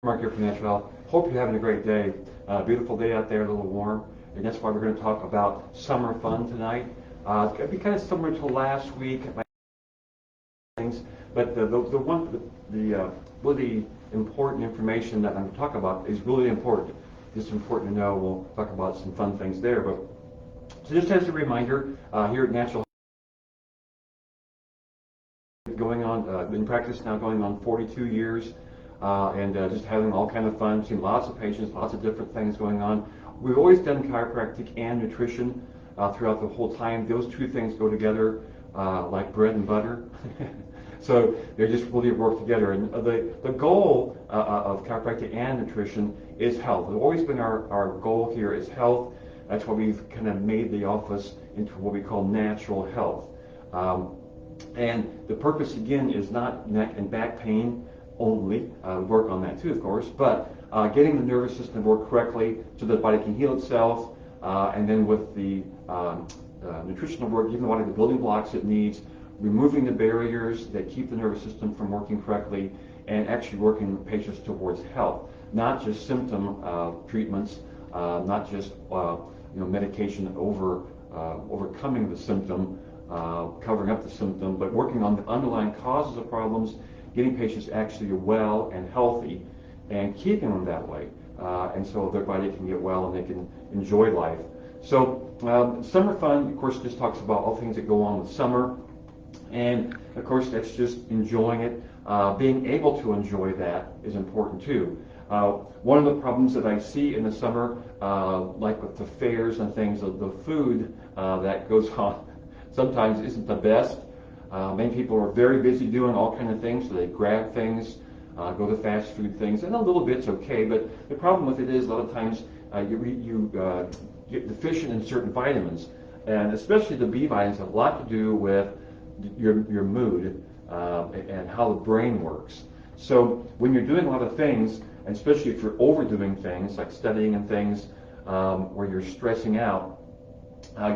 Mark here from Nashville. Hope you're having a great day. Beautiful day out there, a little warm, and that's why we're going to talk about summer fun tonight. It's going to be kind of similar to last week, things, but the really important information that I'm going to talk about is really important. Just important to know. We'll talk about some fun things there, but so just as a reminder, here at Natural going on in practice now going on 42 years. And just having all kind of fun, seeing lots of patients, lots of different things going on. We've always done chiropractic and nutrition throughout the whole time. Those two things go together like bread and butter. So they just really work together. And the goal of chiropractic and nutrition is health. It's always been our goal here is health. That's why we've kind of made the office into what we call natural health. And the purpose again is not neck and back pain only. We work on that too, of course, but getting the nervous system to work correctly so that the body can heal itself, and then with the nutritional work, giving the body the building blocks it needs, removing the barriers that keep the nervous system from working correctly, and actually working with patients towards health, not just symptom treatments, not just medication overcoming the symptom, covering up the symptom, but working on the underlying causes of problems, getting patients actually well and healthy and keeping them that way. And so their body can get well and they can enjoy life. So summer fun, of course, just talks about all things that go on with summer. And of course, that's just enjoying it. Being able to enjoy that is important too. One of the problems that I see in the summer, like with the fairs and things, the food that goes on sometimes isn't the best. Many people are very busy doing all kinds of things, so they grab things, go to fast food things, and a little bit's okay, but the problem with it is a lot of times you get deficient in certain vitamins, and especially the B vitamins have a lot to do with your mood and how the brain works. So when you're doing a lot of things, and especially if you're overdoing things, like studying and things, where you're stressing out,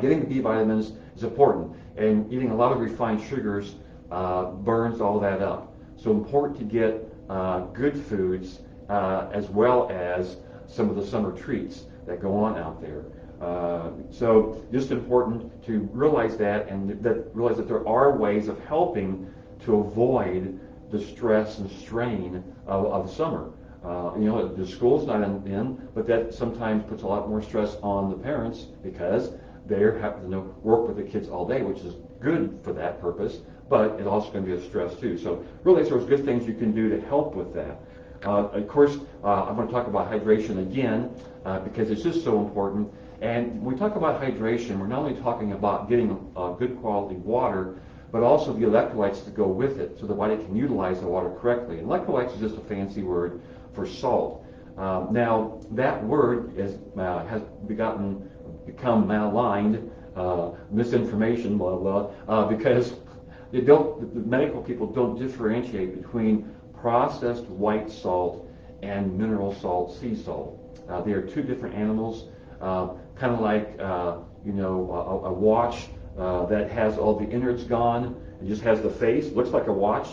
getting the B vitamins is important, and eating a lot of refined sugars burns all that up. So important to get good foods as well as some of the summer treats that go on out there. So just important to realize that, and realize that there are ways of helping to avoid the stress and strain of summer. The school's not in, but that sometimes puts a lot more stress on the parents because they're having to work with the kids all day, which is good for that purpose, but it's also going to be a stress too. So realize there's good things you can do to help with that. Of course, I'm going to talk about hydration again because it's just so important. And when we talk about hydration, we're not only talking about getting good quality water, but also the electrolytes that go with it so the body can utilize the water correctly. And electrolytes is just a fancy word for salt. Now, that word has become maligned, misinformation, blah, blah, because the medical people don't differentiate between processed white salt and mineral salt, sea salt. They are two different animals, kind of like, a watch that has all the innards gone. It just has the face, looks like a watch,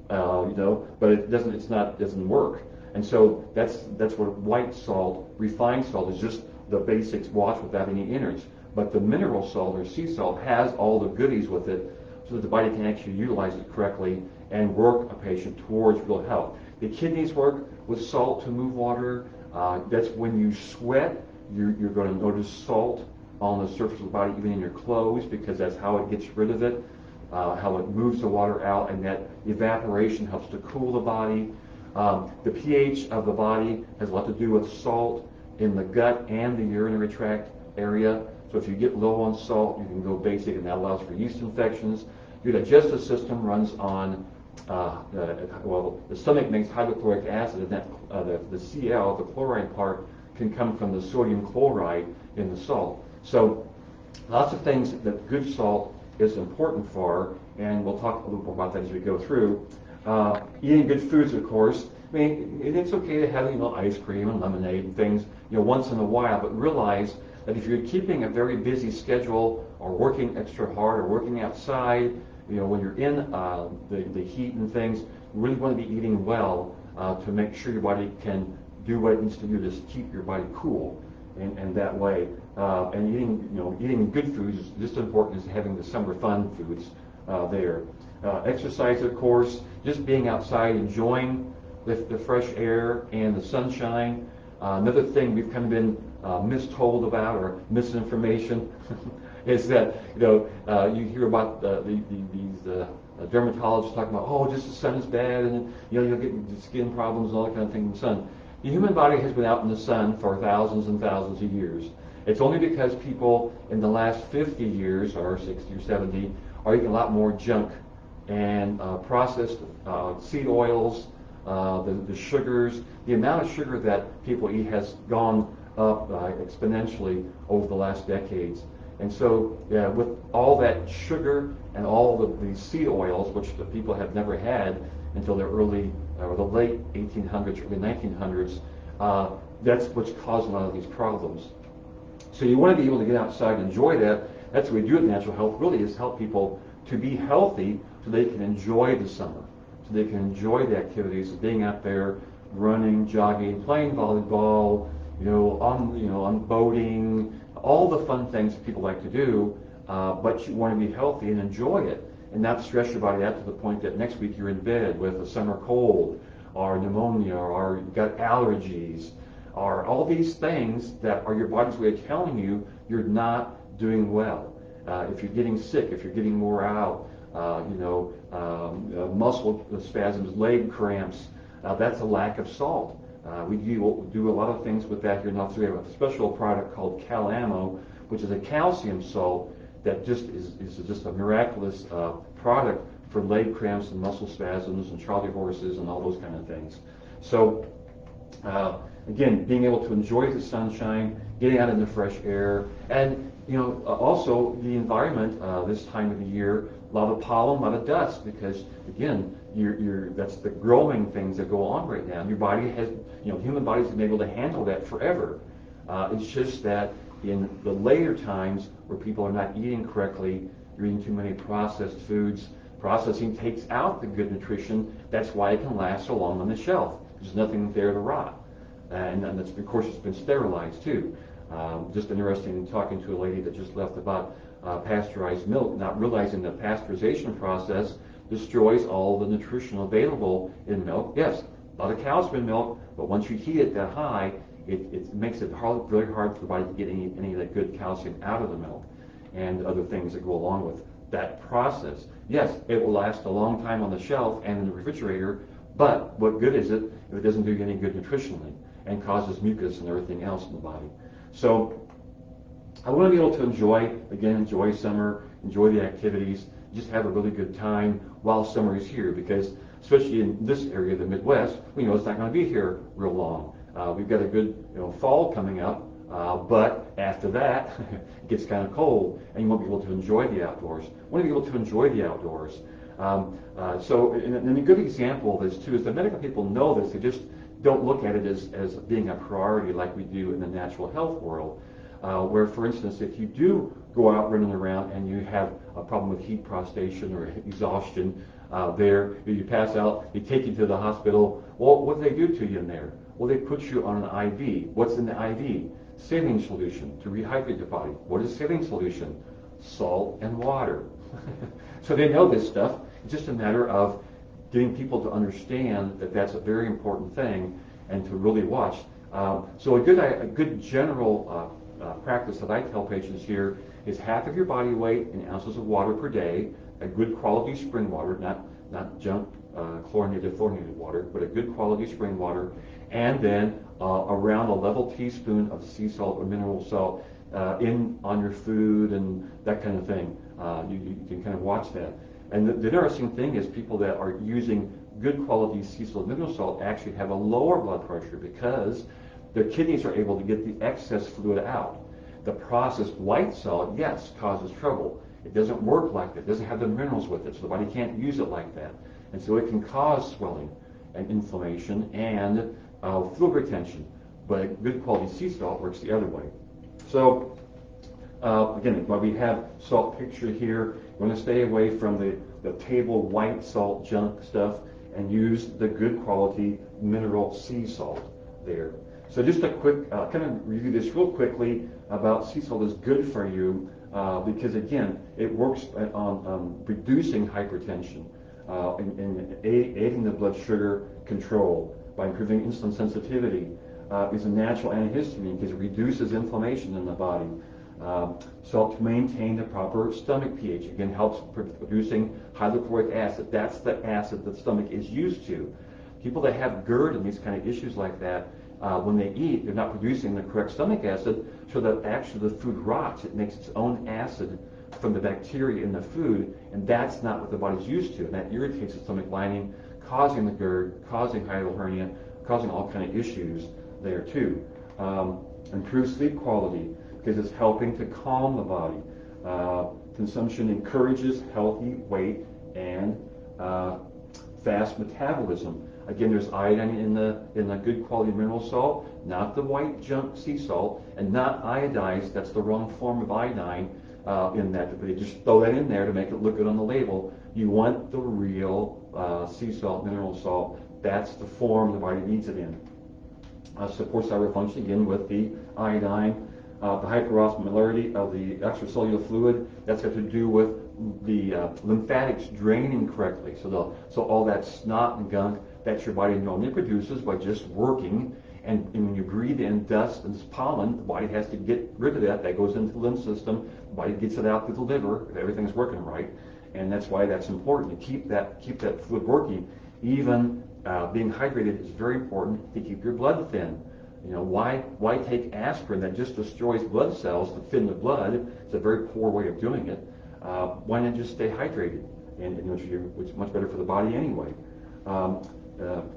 but it doesn't work. And so that's what white salt, refined salt, is just the basic watch without any innards. But the mineral salt or sea salt has all the goodies with it so that the body can actually utilize it correctly and work a patient towards real health. The kidneys work with salt to move water. That's when you sweat, you're going to notice salt on the surface of the body, even in your clothes, because that's how it gets rid of it, how it moves the water out, and that evaporation helps to cool the body. The pH of the body has a lot to do with salt in the gut and the urinary tract area. So if you get low on salt, you can go basic, and that allows for yeast infections. Your digestive system runs on, the stomach makes hydrochloric acid, and that the Cl, the chloride part, can come from the sodium chloride in the salt. So lots of things that good salt is important for, and we'll talk a little more about that as we go through. Eating good foods, of course. I mean, it's okay to have ice cream and lemonade and things once in a while, but realize that if you're keeping a very busy schedule or working extra hard or working outside, when you're in the heat and things, you really want to be eating well to make sure your body can do what it needs to do to keep your body cool. And that way, and eating good foods is just as important as having the summer fun foods there. Exercise, of course, just being outside, enjoying the fresh air and the sunshine. Another thing we've kind of been mistold about or misinformation is that you hear about these dermatologists talking about, oh, just the sun is bad and you'll get skin problems and all that kind of thing in the sun. The human body has been out in the sun for thousands and thousands of years. It's only because people in the last 50 years or 60 or 70 are eating a lot more junk and processed seed oils, the sugars. The amount of sugar that people eat has gone up exponentially over the last decades. And so with all that sugar and all of these seed oils, which the people have never had until the early or the late 1800s, early 1900s, that's what's caused a lot of these problems. So you want to be able to get outside and enjoy that. That's what we do at Natural Health, really, is help people to be healthy so they can enjoy the summer, so they can enjoy the activities of being out there, running, jogging, playing volleyball, on boating, all the fun things that people like to do, but you want to be healthy and enjoy it and not stress your body out to the point that next week you're in bed with a summer cold or pneumonia or you've got allergies or all these things that are your body's way of telling you you're not doing well. If you're getting sick, if you're getting wore out, muscle spasms, leg cramps, that's a lack of salt. We do a lot of things with that here in North. We have a special product called Cal-Ammo, which is a calcium salt that just is just a miraculous product for leg cramps and muscle spasms and Charlie horses and all those kind of things. So again, being able to enjoy the sunshine, getting out in the fresh air, and also the environment this time of the year, a lot of pollen, a lot of dust, because again, that's the growing things that go on right now. Your body has, human bodies have been able to handle that forever. It's just that in the later times where people are not eating correctly, you're eating too many processed foods. Processing takes out the good nutrition. That's why it can last so long on the shelf. There's nothing there to rot. And that's, of course, it's been sterilized too. Just interesting talking to a lady that just left about pasteurized milk, not realizing the pasteurization process destroys all the nutrition available in milk. Yes, a lot of calcium in milk, but once you heat it that high, it makes it very hard for the body to get any of that good calcium out of the milk and other things that go along with that process. Yes, it will last a long time on the shelf and in the refrigerator, but what good is it if it doesn't do you any good nutritionally and causes mucus and everything else in the body? So I want to be able to enjoy summer, enjoy the activities, just have a really good time while summer is here, because especially in this area of the Midwest, we know it's not going to be here real long. We've got a good fall coming up, but after that, it gets kind of cold, and you won't be able to enjoy the outdoors. You want to be able to enjoy the outdoors. And a good example of this, too, is the medical people know this. They just don't look at it as being a priority like we do in the natural health world, where, for instance, if you do go out running around and you have a problem with heat prostration or exhaustion, you pass out, they take you to the hospital. Well, what do they do to you in there? Well, they put you on an IV. What's in the IV? Saline solution to rehydrate the body. What is saline solution? Salt and water. So they know this stuff. It's just a matter of getting people to understand that that's a very important thing and to really watch. So a good general practice that I tell patients here is half of your body weight in ounces of water per day, a good quality spring water, not junk chlorinated water, but a good quality spring water, and then around a level teaspoon of sea salt or mineral salt on your food and that kind of thing. You can kind of watch that. And the interesting thing is people that are using good quality sea salt mineral salt actually have a lower blood pressure because their kidneys are able to get the excess fluid out. The processed white salt, yes, causes trouble. It doesn't work like that. It doesn't have the minerals with it, so the body can't use it like that. And so it can cause swelling and inflammation and fluid retention. But good quality sea salt works the other way. So again, while we have salt pictured here, you want to stay away from the table white salt junk stuff and use the good quality mineral sea salt there. So just a quick kind of review this real quickly about sea salt is good for you because again, it works on reducing hypertension and aiding the blood sugar control by improving insulin sensitivity. Is a natural antihistamine because it reduces inflammation in the body. Salt to maintain the proper stomach pH. Again, helps producing hydrochloric acid. That's the acid that the stomach is used to. People that have GERD and these kind of issues like that, when they eat, they're not producing the correct stomach acid, so that actually the food rots. It makes its own acid from the bacteria in the food, and that's not what the body's used to. And that irritates the stomach lining, causing the GERD, causing hiatal hernia, causing all kind of issues there too. Improves sleep quality because it's helping to calm the body. Consumption encourages healthy weight and fast metabolism. Again, there's iodine in the good quality mineral salt, not the white junk sea salt, and not iodized. That's the wrong form of iodine in that. But they just throw that in there to make it look good on the label. You want the real sea salt, mineral salt. That's the form the body needs it in. Supports thyroid function again with the iodine. The hyperosmolarity of the extracellular fluid, that's got to do with the lymphatics draining correctly. So all that snot and gunk that your body normally produces by just working, and when you breathe in dust and pollen, the body has to get rid of that. That goes into the lymph system. The body gets it out through the liver if everything's working right, and that's why that's important to keep that fluid working. Even being hydrated is very important to keep your blood thin. You know, why take aspirin that just destroys blood cells to thin the blood? It's a very poor way of doing it. Why not just stay hydrated? And which is much better for the body anyway.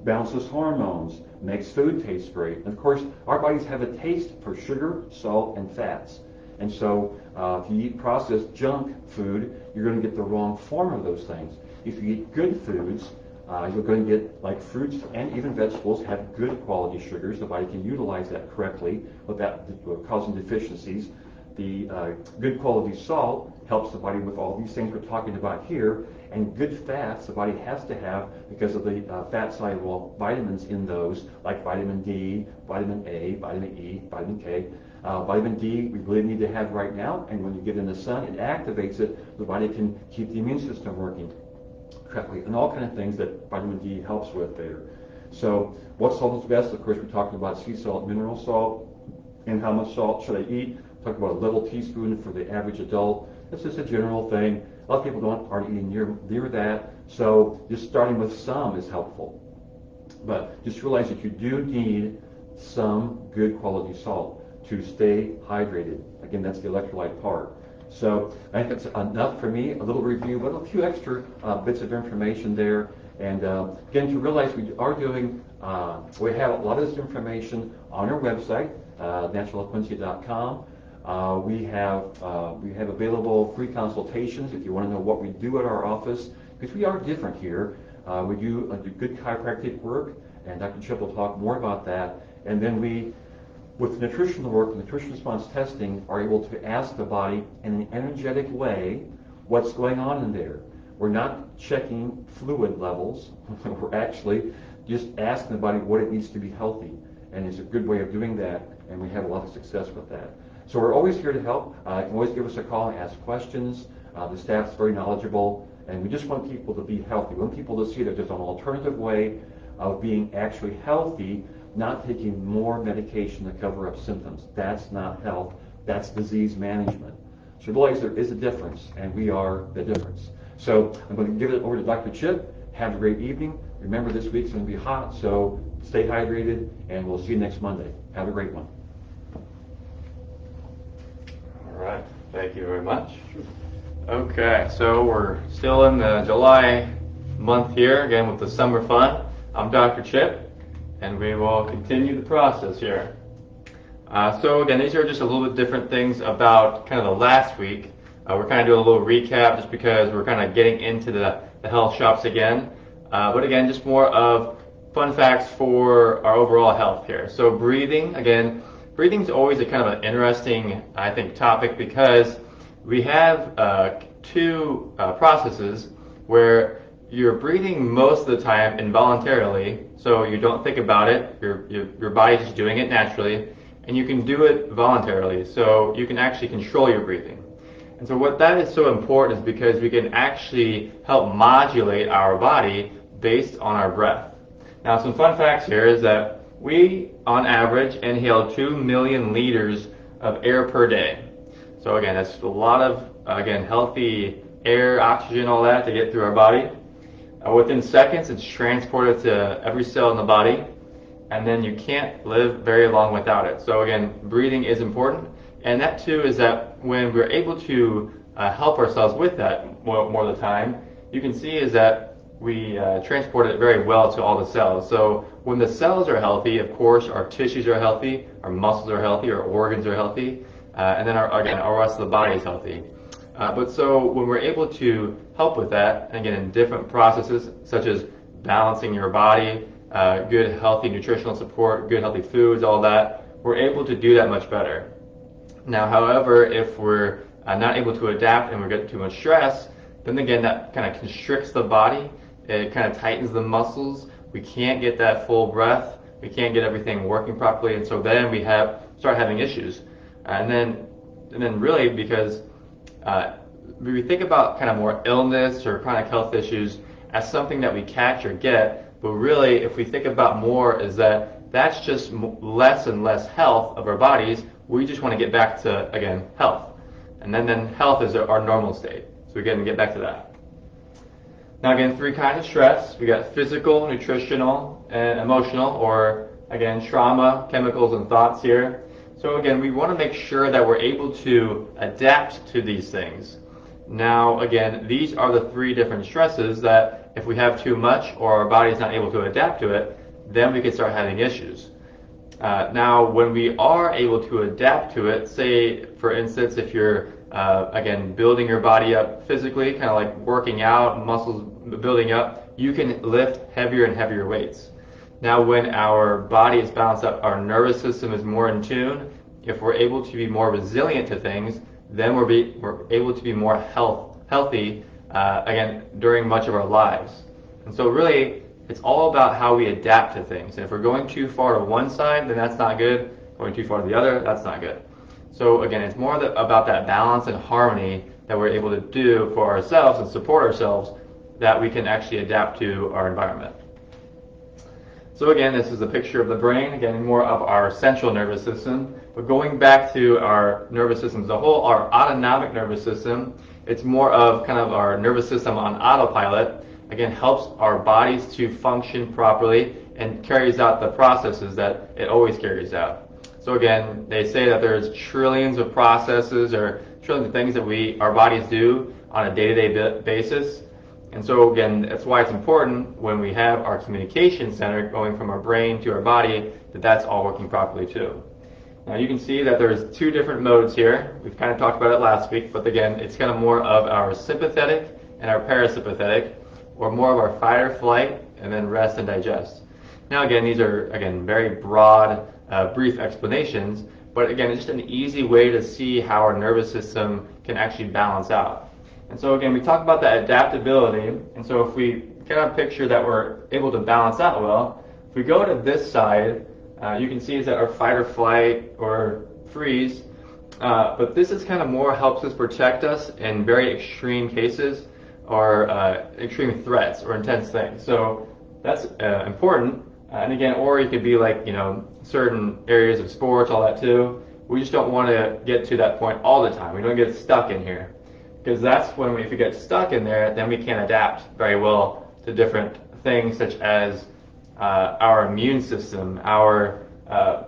Balances hormones, makes food taste great. And of course, our bodies have a taste for sugar, salt, and fats. And so if you eat processed junk food, you're going to get the wrong form of those things. If you eat good foods, you're going to get, like fruits and even vegetables, have good quality sugars. The body can utilize that correctly without causing deficiencies. The good quality salt helps the body with all these things we're talking about here. And good fats the body has to have because of the fat-soluble vitamins in those, like vitamin D, vitamin A, vitamin E, vitamin K. Vitamin D we really need to have right now, and when you get in the sun, it activates it. The body can keep the immune system working correctly, and all kind of things that vitamin D helps with there. So what salt is best? Of course, we're talking about sea salt, mineral salt, and how much salt should I eat? Talk about a little teaspoon for the average adult. That's just a general thing. A lot of people aren't eating near that, so just starting with some is helpful. But just realize that you do need some good quality salt to stay hydrated. Again, that's the electrolyte part. So I think that's enough for me, a little review, but a few extra bits of information there. And again, to realize we are doing, we have a lot of this information on our website, naturaleloquencia.com. We have available free consultations if you want to know what we do at our office, because we are different here. We do good chiropractic work, and Dr. Chip will talk more about that. And then we, with nutritional work, nutrition response testing, are able to ask the body in an energetic way what's going on in there. We're not checking fluid levels. We're actually just asking the body what it needs to be healthy. And it's a good way of doing that, and we have a lot of success with that. So we're always here to help. You can always give us a call and ask questions. The staff's very knowledgeable, and we just want people to be healthy. We want people to see that there's an alternative way of being actually healthy, not taking more medication to cover up symptoms. That's not health. That's disease management. So realize there is a difference, and we are the difference. So I'm going to give it over to Dr. Chip. Have a great evening. Remember, this week's going to be hot, so stay hydrated, and we'll see you next Monday. Have a great one. All right. Thank you very much. Okay, so we're still in the July month here, again with the summer fun. I'm Dr. Chip, and we will continue the process here. So again, these are just a little bit different things about kind of the last week. We're kind of doing a little recap just because we're kind of getting into the health shops again. But again, just more of fun facts for our overall health here. So breathing, again, breathing is always a kind of an interesting, I think, topic because we have two processes where you're breathing most of the time involuntarily, so you don't think about it, your body's just doing it naturally, and you can do it voluntarily, so you can actually control your breathing. And so what that is so important is because we can actually help modulate our body based on our breath. Now, some fun facts here is that we, on average, inhale 2 million liters of air per day. So again, that's a lot of, healthy air, oxygen, all that to get through our body. Within seconds, it's transported to every cell in the body, and then you can't live very long without it. So again, breathing is important, and that too is that when we're able to help ourselves with that more of the time, you can see is that we transport it very well to all the cells. So when the cells are healthy, of course, our tissues are healthy, our muscles are healthy, our organs are healthy, and then our rest of the body is healthy. But so when we're able to help with that, and again, in different processes such as balancing your body, good healthy nutritional support, good healthy foods, all that, we're able to do that much better. Now, however, if we're not able to adapt and we get too much stress, then again, that kind of constricts the body. It kind of tightens the muscles. We can't get that full breath. We can't get everything working properly, and so then we start having issues. And then really, because we think about kind of more illness or chronic health issues as something that we catch or get, but really, if we think about more, is that that's just less and less health of our bodies. We just want to get back to, again, health. And then health is our normal state. So again, get back to that. Now again, 3 kinds of stress. We got physical, nutritional, and emotional, or again, trauma, chemicals, and thoughts here. So again, we want to make sure that we're able to adapt to these things. Now again, these are the 3 different stresses that if we have too much or our body's not able to adapt to it, then we can start having issues. Now, when we are able to adapt to it, say, for instance, if you're, again, building your body up physically, kind of like working out, muscles building up, you can lift heavier and heavier weights. Now, when our body is balanced up, our nervous system is more in tune, if we're able to be more resilient to things, then we're able to be more healthy, again, during much of our lives. And so really, it's all about how we adapt to things. And if we're going too far to one side, then that's not good. Going too far to the other, that's not good. So again, it's more about that balance and harmony that we're able to do for ourselves and support ourselves, that we can actually adapt to our environment. So again, this is a picture of the brain, again, more of our central nervous system. But going back to our nervous system as a whole, our autonomic nervous system, it's more of kind of our nervous system on autopilot. Again, helps our bodies to function properly and carries out the processes that it always carries out. So again, they say that there's trillions of processes or trillions of things that our bodies do on a day-to-day basis. And so again, that's why it's important when we have our communication center going from our brain to our body, that's all working properly too. Now you can see that there's 2 different modes here. We've kind of talked about it last week, but again, it's kind of more of our sympathetic and our parasympathetic, or more of our fight or flight, and then rest and digest. Now again, these are, again, very broad, brief explanations, but again, it's just an easy way to see how our nervous system can actually balance out. And so again, we talk about that adaptability, and so if we kind of picture that we're able to balance out well, if we go to this side, you can see is that our fight or flight or freeze, but this is kind of more helps us protect us in very extreme cases, or extreme threats or intense things. So that's important. And again, or you could be like, certain areas of sports, all that too. We just don't want to get to that point all the time. We don't get stuck in here. Because that's when if we get stuck in there, then we can't adapt very well to different things such as our immune system, our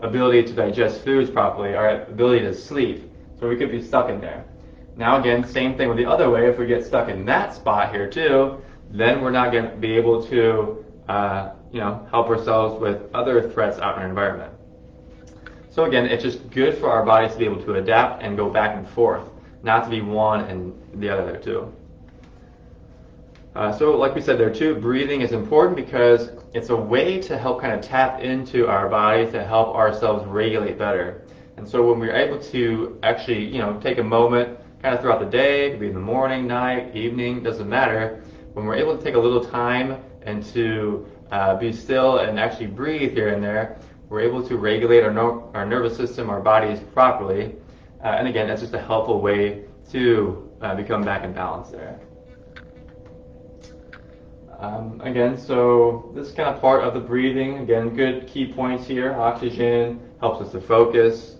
ability to digest foods properly, our ability to sleep. So we could be stuck in there. Now again, same thing with the other way. If we get stuck in that spot here too, then we're not going to be able to, help ourselves with other threats out in our environment. So again, it's just good for our bodies to be able to adapt and go back and forth, not to be one and the other there too. So like we said there too, breathing is important because it's a way to help kind of tap into our body to help ourselves regulate better. And so when we're able to actually, take a moment kind of throughout the day, it could be in the morning, night, evening, doesn't matter, when we're able to take a little time and to be still and actually breathe here and there, we're able to regulate our nervous system, our bodies properly. And again, that's just a helpful way to become back in balance there. Again, so this is kind of part of the breathing. Again, good key points here. Oxygen helps us to focus.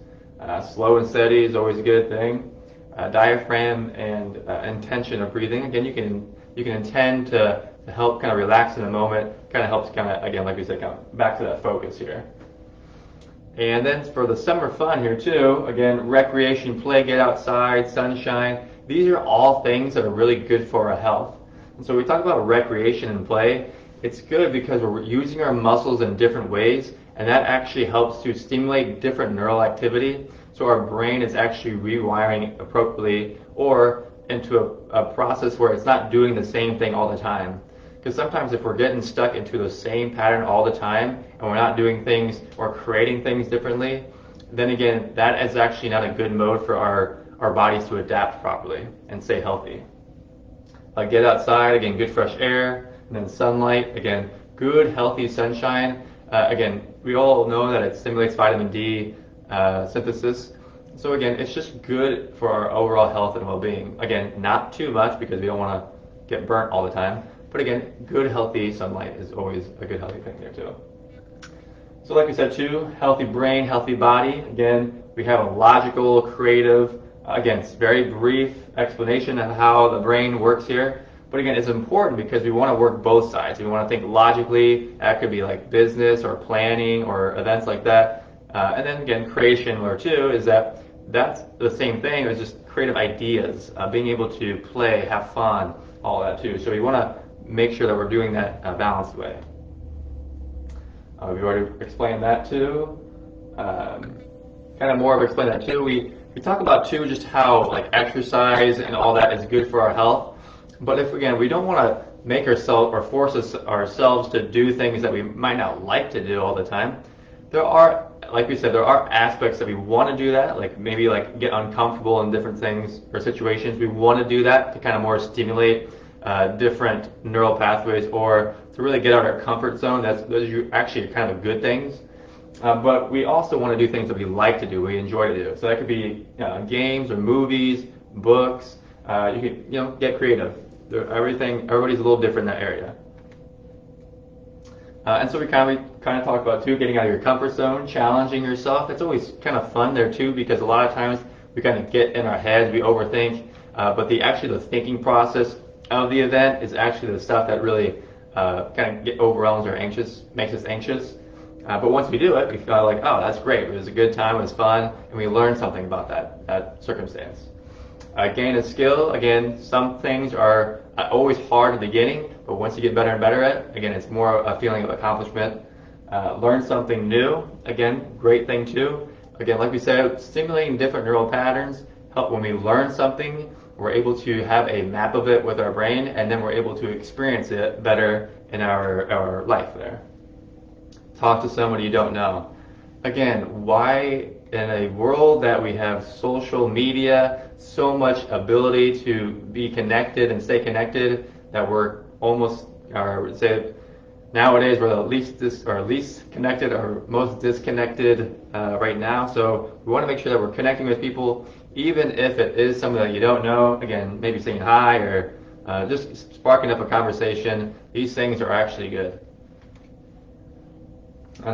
Slow and steady is always a good thing. Diaphragm and intention of breathing. Again, you can intend to help kind of relax in the moment. Kind of helps kind of, again, like we said, kind of back to that focus here. And then for the summer fun here too, again, recreation, play, get outside, sunshine. These are all things that are really good for our health. And so we talk about recreation and play. It's good because we're using our muscles in different ways, and that actually helps to stimulate different neural activity. So our brain is actually rewiring appropriately or into a process where it's not doing the same thing all the time. Because sometimes if we're getting stuck into the same pattern all the time and we're not doing things or creating things differently, then again, that is actually not a good mode for our bodies to adapt properly and stay healthy. Get outside, again, good fresh air, and then sunlight, again, good healthy sunshine. Again, we all know that it stimulates vitamin D synthesis. So again, it's just good for our overall health and well-being. Again, not too much because we don't want to get burnt all the time. But again, good healthy sunlight is always a good healthy thing there too. So like we said too, healthy brain, healthy body. Again, we have a logical, creative, again, it's very brief explanation of how the brain works here. But again, it's important because we want to work both sides. We want to think logically. That could be like business or planning or events like that. And then again, creation or two is that's the same thing. It's just creative ideas, being able to play, have fun, all that too. So we want to make sure that we're doing that balanced way. We've already explained that too. Kind of more of explain that too. We talk about too just how like exercise and all that is good for our health. But if again we don't want to make ourselves or force ourselves to do things that we might not like to do all the time, there are, like we said, there are aspects that we want to do that, like maybe like get uncomfortable in different things or situations. We want to do that to kind of more stimulate different neural pathways or to really get out of our comfort zone. Those are actually kind of good things. But we also want to do things that we like to do, we enjoy to do. So that could be games or movies, books. You can get creative. Everybody's a little different in that area. And so we kind of talk about too, getting out of your comfort zone, challenging yourself. It's always kind of fun there too, because a lot of times we kind of get in our heads, we overthink. But the thinking process of the event is actually the stuff that really kind of overwhelms or makes us anxious. But once we do it, we feel like, oh, that's great. It was a good time, it was fun, and we learned something about that circumstance. Gain a skill, again, some things are always hard at the beginning, but once you get better and better at it, again, it's more a feeling of accomplishment. Learn something new, again, great thing too. Again, like we said, stimulating different neural patterns help when we learn something. We're able to have a map of it with our brain, and then we're able to experience it better in our life there. Talk to somebody you don't know. Again, why in a world that we have social media, so much ability to be connected and stay connected, that we're almost, or I would say nowadays we're the least connected or most disconnected right now. So we want to make sure that we're connecting with people, even if it is somebody that you don't know. Again, maybe saying hi or just sparking up a conversation. These things are actually good.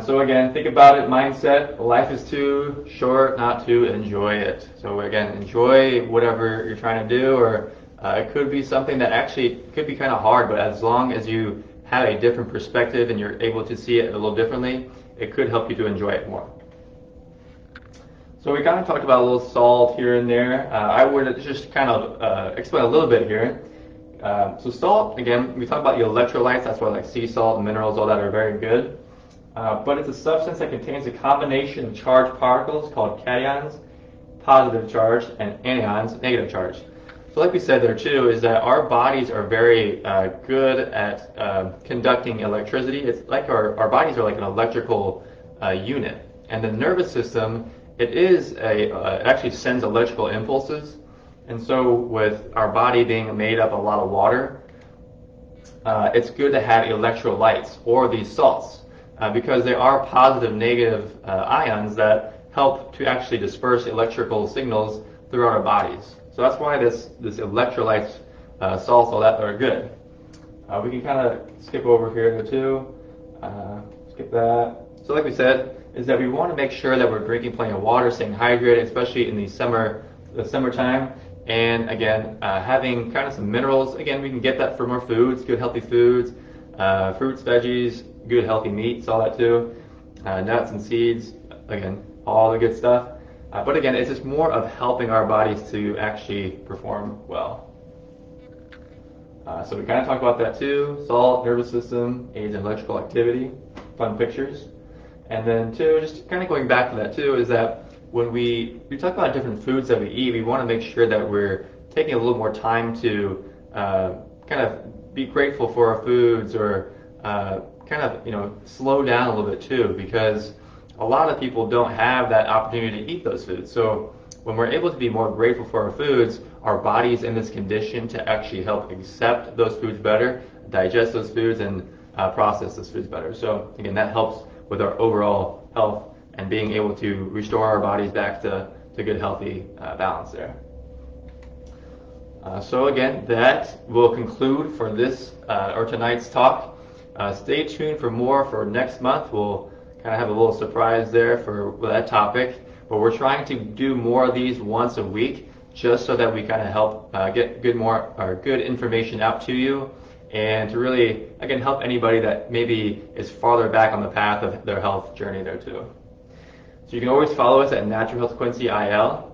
So again, think about it, mindset. Life is too short not to enjoy it. So again, enjoy whatever you're trying to do, or it could be something that actually could be kind of hard, but as long as you have a different perspective and you're able to see it a little differently, it could help you to enjoy it more. So we kind of talked about a little salt here and there. I would just kind of explain a little bit here. So salt, again, we talk about the electrolytes. That's why like sea salt and minerals, all that are very good. But it's a substance that contains a combination of charged particles called cations, positive charge, and anions, negative charge. So like we said there too, is that our bodies are very good at conducting electricity. It's like our bodies are like an electrical unit. And the nervous system, it actually sends electrical impulses. And so with our body being made up of a lot of water, it's good to have electrolytes or these salts because they are positive, negative ions that help to actually disperse electrical signals throughout our bodies. So that's why this electrolytes, salts, all that are good. We can kind of skip over here too. Skip that. So like we said, is that we want to make sure that we're drinking plenty of water, staying hydrated, especially in the summertime. And again, having kind of some minerals. Again, we can get that from our foods, good healthy foods, fruits, veggies, good healthy meats, all that too. Nuts and seeds, again, all the good stuff. But again, it's just more of helping our bodies to actually perform well. So we kind of talked about that too. Salt, nervous system, aids in electrical activity, fun pictures. And then two, just kind of going back to that too, is that when we talk about different foods that we eat, we want to make sure that we're taking a little more time to kind of be grateful for our foods, or kind of slow down a little bit too, because a lot of people don't have that opportunity to eat those foods. So when we're able to be more grateful for our foods, our body's in this condition to actually help accept those foods better, digest those foods, and process those foods better. So again, that helps with our overall health and being able to restore our bodies back to good, healthy balance there. So again, that will conclude for this or tonight's talk. Stay tuned for more for next month. We'll kind of have a little surprise there for that topic. But we're trying to do more of these once a week, just so that we kind of help get good information out to you, and to really, again, help anybody that maybe is farther back on the path of their health journey there too. So you can always follow us at Natural Health Quincy IL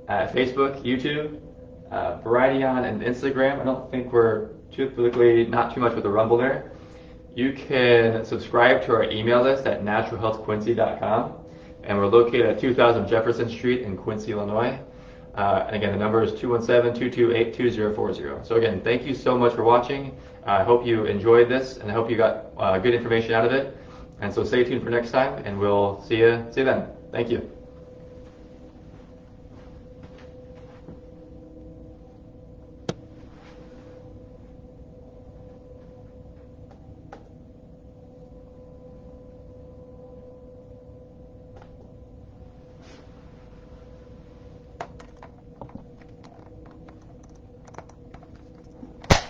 at Facebook, YouTube, Brighteon, and Instagram. I don't think we're not too much with the Rumble there. You can subscribe to our email list at naturalhealthquincy.com, and we're located at 2000 Jefferson Street in Quincy, Illinois. And again, the number is 217-228-2040. So again, thank you so much for watching. I hope you enjoyed this, and I hope you got good information out of it. And so stay tuned for next time, and we'll see you then. Thank you.